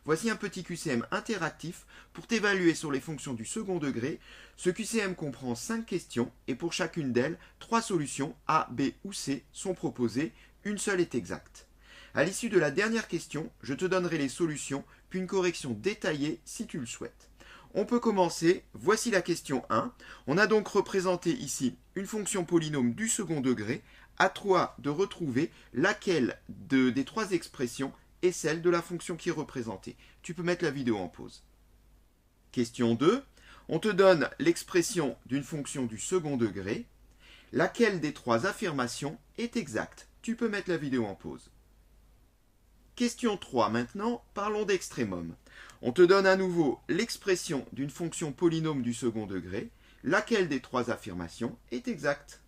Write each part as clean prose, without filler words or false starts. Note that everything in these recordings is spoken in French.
voici un petit QCM interactif pour t'évaluer sur les fonctions du second degré. Ce QCM comprend 5 questions et pour chacune d'elles, 3 solutions A, B ou C sont proposées, une seule est exacte. À l'issue de la dernière question, je te donnerai les solutions, puis une correction détaillée si tu le souhaites. On peut commencer, voici la question 1. On a donc représenté ici une fonction polynôme du second degré. À toi de retrouver laquelle des 3 expressions est celle de la fonction qui est représentée. Tu peux mettre la vidéo en pause. Question 2. On te donne l'expression d'une fonction du second degré. Laquelle des 3 affirmations est exacte? Tu peux mettre la vidéo en pause. Question 3 maintenant, parlons d'extrémum. On te donne à nouveau l'expression d'une fonction polynôme du second degré. Laquelle des 3 affirmations est exacte?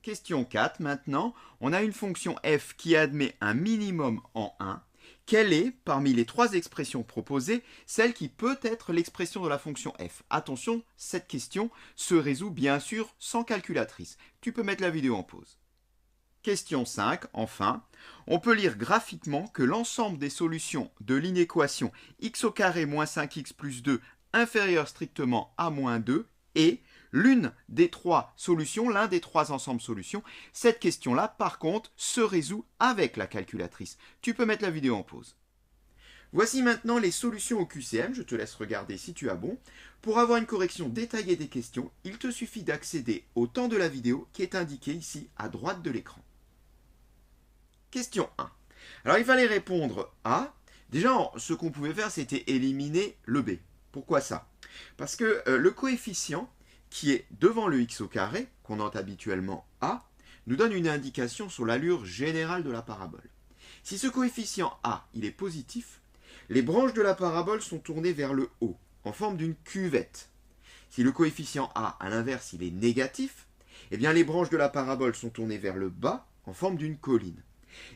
Question 4 maintenant, on a une fonction f qui admet un minimum en 1. Quelle est, parmi les 3 expressions proposées, celle qui peut être l'expression de la fonction f? Attention, cette question se résout bien sûr sans calculatrice. Tu peux mettre la vidéo en pause. Question 5, enfin, on peut lire graphiquement que l'ensemble des solutions de l'inéquation x au carré moins 5x plus 2 inférieur strictement à moins 2 est l'une des 3 solutions, l'un des 3 ensembles solutions. Cette question-là, par contre, se résout avec la calculatrice. Tu peux mettre la vidéo en pause. Voici maintenant les solutions au QCM, je te laisse regarder si tu as bon. Pour avoir une correction détaillée des questions, il te suffit d'accéder au temps de la vidéo qui est indiqué ici à droite de l'écran. Question 1. Alors il fallait répondre A. Déjà, ce qu'on pouvait faire, c'était éliminer le B. Pourquoi ça? Parce que le coefficient qui est devant le x au carré, qu'on note habituellement A, nous donne une indication sur l'allure générale de la parabole. Si ce coefficient A il est positif, les branches de la parabole sont tournées vers le haut, en forme d'une cuvette. Si le coefficient A, à l'inverse, il est négatif, eh bien les branches de la parabole sont tournées vers le bas, en forme d'une colline.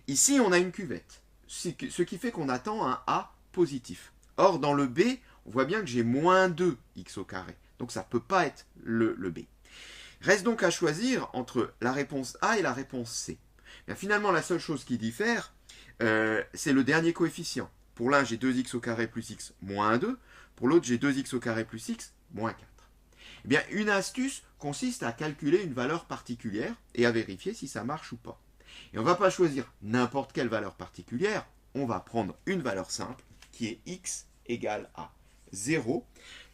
Ici, on a une cuvette, ce qui fait qu'on attend un A positif. Or, dans le B, on voit bien que j'ai moins 2x au carré. Donc, ça ne peut pas être le B. Reste donc à choisir entre la réponse A et la réponse C. Bien, finalement, la seule chose qui diffère, c'est le dernier coefficient. Pour l'un, j'ai 2x au carré plus x moins 2. Pour l'autre, j'ai 2x au carré plus x moins 4. Eh bien, une astuce consiste à calculer une valeur particulière et à vérifier si ça marche ou pas. Et on ne va pas choisir n'importe quelle valeur particulière, on va prendre une valeur simple qui est x égale à 0,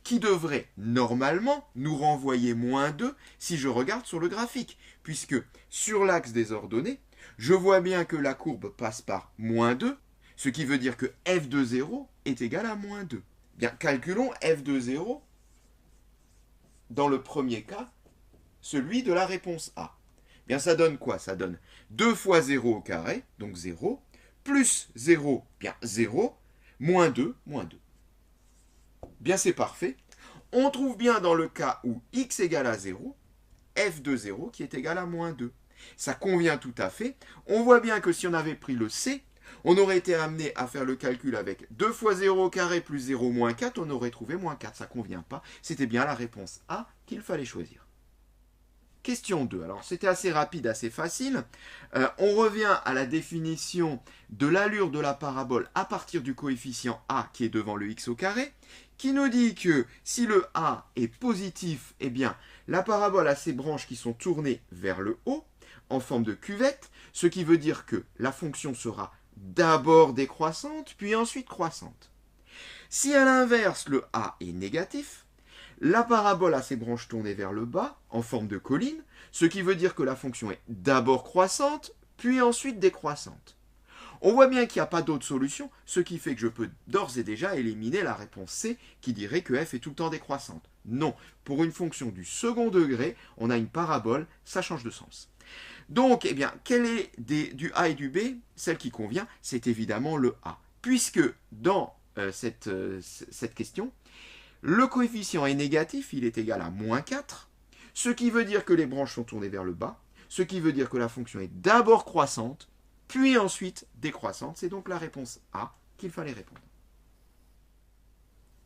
qui devrait normalement nous renvoyer moins 2 si je regarde sur le graphique, puisque sur l'axe des ordonnées, je vois bien que la courbe passe par moins 2, ce qui veut dire que f de 0 est égal à moins 2. Bien, calculons f de 0 dans le premier cas, celui de la réponse A. Bien, ça donne quoi? Ça donne 2 fois 0 au carré, donc 0, plus 0, bien 0, moins 2, moins 2. Bien, c'est parfait. On trouve bien dans le cas où x égale à 0, f de 0 qui est égal à moins 2. Ça convient tout à fait. On voit bien que si on avait pris le C, on aurait été amené à faire le calcul avec 2 fois 0 au carré plus 0 moins 4, on aurait trouvé moins 4. Ça ne convient pas. C'était bien la réponse A qu'il fallait choisir. Question 2. Alors, c'était assez rapide, assez facile. On revient à la définition de l'allure de la parabole à partir du coefficient A qui est devant le x au carré, qui nous dit que si le A est positif, eh bien, la parabole a ses branches qui sont tournées vers le haut, en forme de cuvette, ce qui veut dire que la fonction sera d'abord décroissante, puis ensuite croissante. Si à l'inverse, le A est négatif, la parabole a ses branches tournées vers le bas, en forme de colline, ce qui veut dire que la fonction est d'abord croissante, puis ensuite décroissante. On voit bien qu'il n'y a pas d'autre solution, ce qui fait que je peux d'ores et déjà éliminer la réponse C qui dirait que f est tout le temps décroissante. Non, pour une fonction du second degré, on a une parabole, ça change de sens. Donc, eh bien, quelle est du A et du B? Celle qui convient, c'est évidemment le A. Puisque dans cette question, le coefficient est négatif, il est égal à moins 4, ce qui veut dire que les branches sont tournées vers le bas, ce qui veut dire que la fonction est d'abord croissante, puis ensuite décroissante. C'est donc la réponse A qu'il fallait répondre.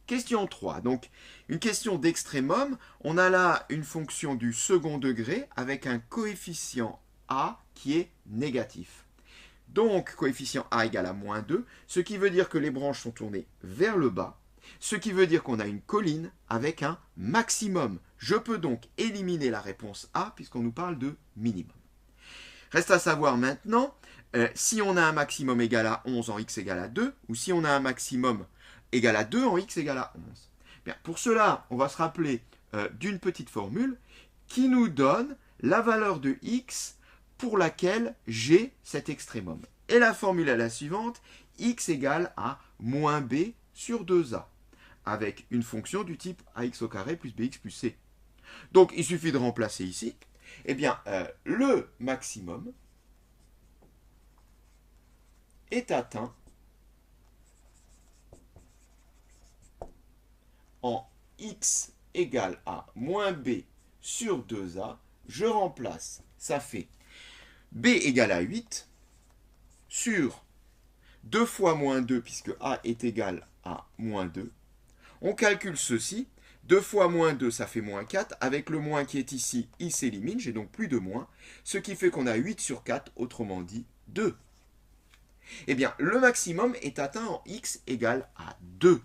Question 3, donc une question d'extrémum. On a là une fonction du second degré avec un coefficient A qui est négatif. Donc, coefficient A égale à moins 2, ce qui veut dire que les branches sont tournées vers le bas, ce qui veut dire qu'on a une colline avec un maximum. Je peux donc éliminer la réponse A puisqu'on nous parle de minimum. Reste à savoir maintenant si on a un maximum égal à 11 en x égale à 2 ou si on a un maximum égal à 2 en x égale à 11. Bien, pour cela, on va se rappeler d'une petite formule qui nous donne la valeur de x pour laquelle j'ai cet extrémum. Et la formule est la suivante, x égale à moins b sur 2a, avec une fonction du type ax au carré plus bx plus c. Donc, il suffit de remplacer ici. Eh bien, le maximum est atteint en x égale à moins b sur 2a. Je remplace, ça fait b égale à 8 sur 2 fois moins 2, puisque a est égal à moins 2. On calcule ceci. 2 fois moins 2, ça fait moins 4. Avec le moins qui est ici, il s'élimine. J'ai donc plus de moins. Ce qui fait qu'on a 8 sur 4, autrement dit 2. Eh bien, le maximum est atteint en x égale à 2.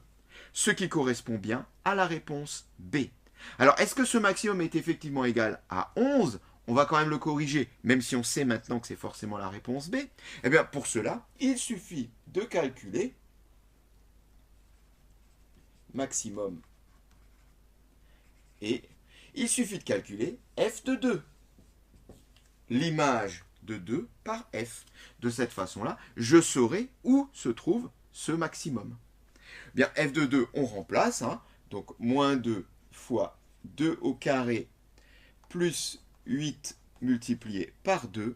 Ce qui correspond bien à la réponse B. Alors, est-ce que ce maximum est effectivement égal à 11 ? On va quand même le corriger, même si on sait maintenant que c'est forcément la réponse B. Eh bien, pour cela, il suffit de calculer maximum. Et il suffit de calculer f de 2. L'image de 2 par f. De cette façon-là, je saurai où se trouve ce maximum. Bien, f de 2, on remplace. Donc, moins 2 fois 2 au carré plus 8 multiplié par 2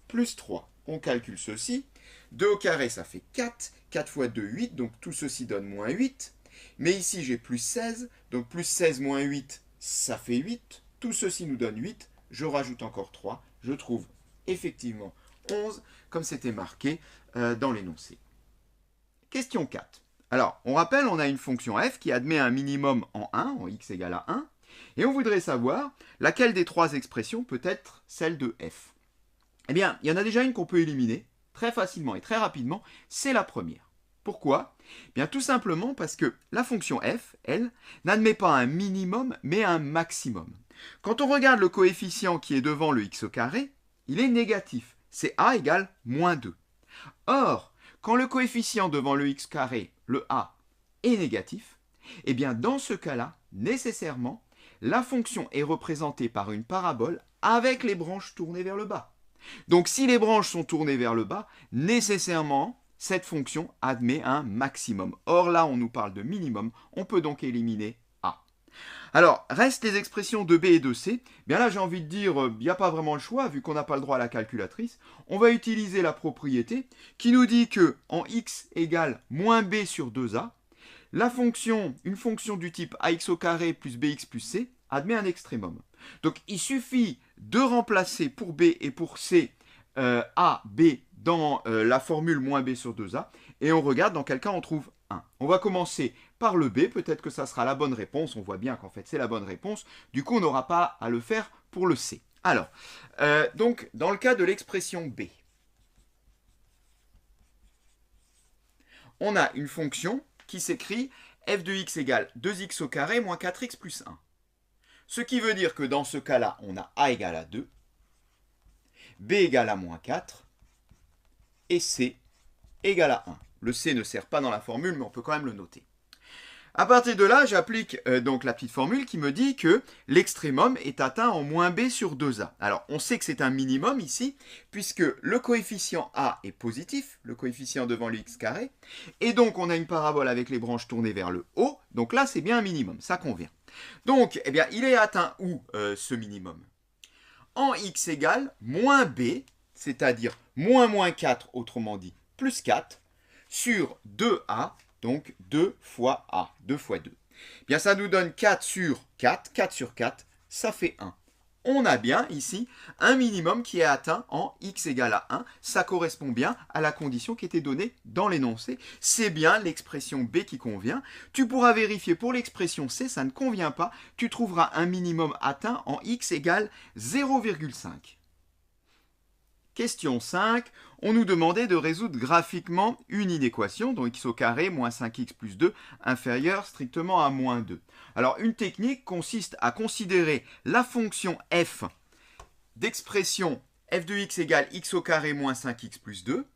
plus 3. On calcule ceci. 2 au carré, ça fait 4. 4 fois 2, 8. Donc, tout ceci donne moins 8. Mais ici, j'ai plus 16. Donc, plus 16 moins 8, ça fait 8. Tout ceci nous donne 8. Je rajoute encore 3. Je trouve effectivement 11, comme c'était marqué dans l'énoncé. Question 4. Alors, on rappelle, on a une fonction f qui admet un minimum en 1, en x égale à 1. Et on voudrait savoir laquelle des trois expressions peut être celle de f. Eh bien, il y en a déjà une qu'on peut éliminer très facilement et très rapidement, c'est la première. Pourquoi ? Bien, tout simplement parce que la fonction f, elle, n'admet pas un minimum, mais un maximum. Quand on regarde le coefficient qui est devant le x au carré, il est négatif. C'est a égale moins 2. Or, quand le coefficient devant le x carré, le a, est négatif, eh bien, dans ce cas-là, nécessairement, la fonction est représentée par une parabole avec les branches tournées vers le bas. Donc, si les branches sont tournées vers le bas, nécessairement, cette fonction admet un maximum. Or, là, on nous parle de minimum. On peut donc éliminer a. Alors, restent les expressions de b et de c. Bien là, j'ai envie de dire, il n'y a pas vraiment le choix, vu qu'on n'a pas le droit à la calculatrice. On va utiliser la propriété qui nous dit que en x égale moins b sur 2a, une fonction du type ax au carré plus bx plus c admet un extrémum. Donc, il suffit de remplacer pour b et pour c a, b dans la formule moins b sur 2a, et on regarde dans quel cas on trouve 1. On va commencer par le b, peut-être que ça sera la bonne réponse, on voit bien qu'en fait c'est la bonne réponse, du coup on n'aura pas à le faire pour le c. Alors, donc dans le cas de l'expression b, on a une fonction qui s'écrit f de x égale 2x au carré moins 4x plus 1. Ce qui veut dire que dans ce cas-là, on a a égale à 2, b égale à moins 4, et c égale à 1. Le c ne sert pas dans la formule, mais on peut quand même le noter. À partir de là, j'applique donc la petite formule qui me dit que l'extrémum est atteint en moins b sur 2a. Alors, on sait que c'est un minimum ici, puisque le coefficient a est positif, le coefficient devant le x carré, et donc on a une parabole avec les branches tournées vers le haut, donc là c'est bien un minimum, ça convient. Donc, eh bien, il est atteint où ce minimum ? En x égale moins b, c'est-à-dire moins 4, autrement dit plus 4, sur 2a, donc 2 fois a, 2 fois 2. Bien, ça nous donne 4 sur 4, 4 sur 4, ça fait 1. On a bien ici un minimum qui est atteint en x égale à 1. Ça correspond bien à la condition qui était donnée dans l'énoncé. C'est bien l'expression b qui convient. Tu pourras vérifier pour l'expression c, ça ne convient pas. Tu trouveras un minimum atteint en x égale 0,5. Question 5, on nous demandait de résoudre graphiquement une inéquation, donc x au carré moins 5x plus 2 inférieur strictement à moins 2. Alors une technique consiste à considérer la fonction f d'expression f de x égale x au carré moins 5x plus 2,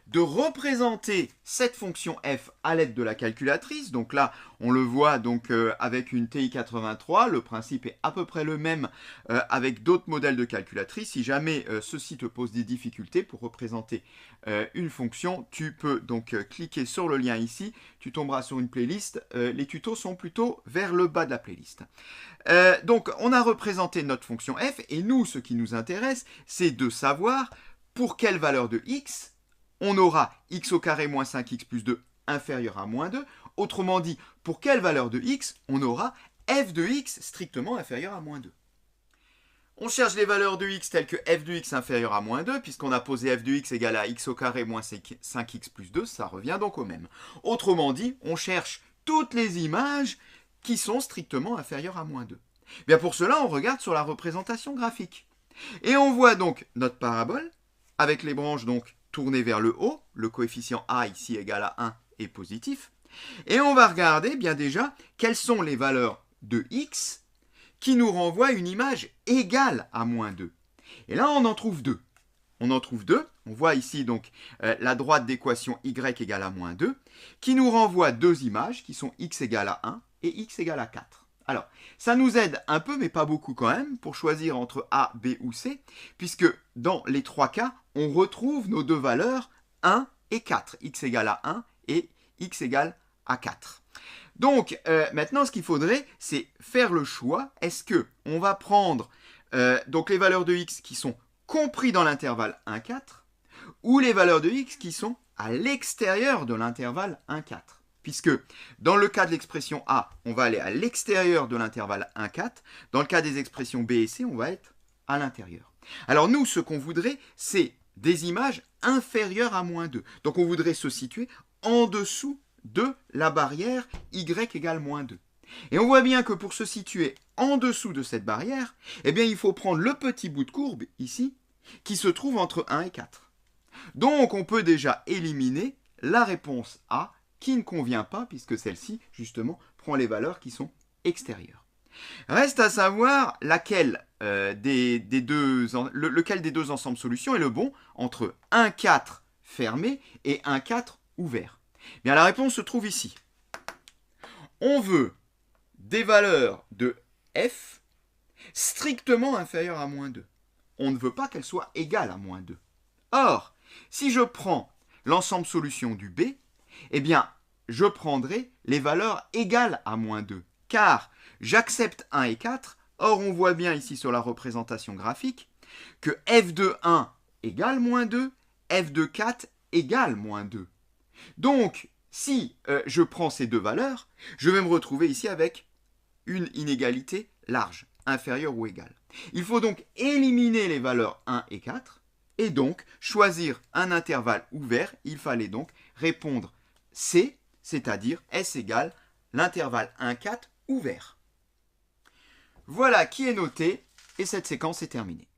de représenter cette fonction f à l'aide de la calculatrice. Donc là, on le voit donc avec une TI-83. Le principe est à peu près le même avec d'autres modèles de calculatrice. Si jamais ceci te pose des difficultés pour représenter une fonction, tu peux donc cliquer sur le lien ici. Tu tomberas sur une playlist. Les tutos sont plutôt vers le bas de la playlist. Donc, on a représenté notre fonction f. Et nous, ce qui nous intéresse, c'est de savoir pour quelle valeur de x on aura x au carré moins 5x plus 2 inférieur à moins 2. Autrement dit, pour quelle valeur de x on aura f de x strictement inférieur à moins 2. On cherche les valeurs de x telles que f de x inférieur à moins 2, puisqu'on a posé f de x égale à x au carré moins 5x plus 2, ça revient donc au même. Autrement dit, on cherche toutes les images qui sont strictement inférieures à moins 2. Bien pour cela, on regarde sur la représentation graphique. Et on voit donc notre parabole, avec les branches donc tourné vers le haut, le coefficient a ici égal à 1 est positif, et on va regarder bien déjà quelles sont les valeurs de x qui nous renvoient une image égale à moins 2. Et là, on en trouve deux. On voit ici donc la droite d'équation y égale à moins 2, qui nous renvoie deux images qui sont x égale à 1 et x égale à 4. Alors, ça nous aide un peu, mais pas beaucoup quand même, pour choisir entre A, B ou C, puisque dans les trois cas, on retrouve nos deux valeurs 1 et 4, x égale à 1 et x égale à 4. Donc, maintenant, ce qu'il faudrait, c'est faire le choix. Est-ce qu'on va prendre donc les valeurs de x qui sont compris dans l'intervalle 1, 4, ou les valeurs de x qui sont à l'extérieur de l'intervalle 1, 4. Puisque dans le cas de l'expression A, on va aller à l'extérieur de l'intervalle 1, 4. Dans le cas des expressions B et C, on va être à l'intérieur. Alors nous, ce qu'on voudrait, c'est des images inférieures à moins 2. Donc on voudrait se situer en dessous de la barrière y égale moins 2. Et on voit bien que pour se situer en dessous de cette barrière, eh bien, il faut prendre le petit bout de courbe, ici, qui se trouve entre 1 et 4. Donc on peut déjà éliminer la réponse A, qui ne convient pas, puisque celle-ci, justement, prend les valeurs qui sont extérieures. Reste à savoir lequel des deux ensembles solutions est le bon entre 1, 4 fermé et 1, 4 ouvert. Bien, la réponse se trouve ici. On veut des valeurs de f strictement inférieures à moins 2. On ne veut pas qu'elles soient égales à moins 2. Or, si je prends l'ensemble solution du B, eh bien, je prendrai les valeurs égales à moins 2, car j'accepte 1 et 4, or on voit bien ici sur la représentation graphique que f de 1 égale moins 2, f de 4 égale moins 2. Donc, si je prends ces deux valeurs, je vais me retrouver ici avec une inégalité large, inférieure ou égale. Il faut donc éliminer les valeurs 1 et 4, et donc choisir un intervalle ouvert. Il fallait donc répondre C, c'est-à-dire S égale l'intervalle 1, 4 ouvert. Voilà qui est noté, et cette séquence est terminée.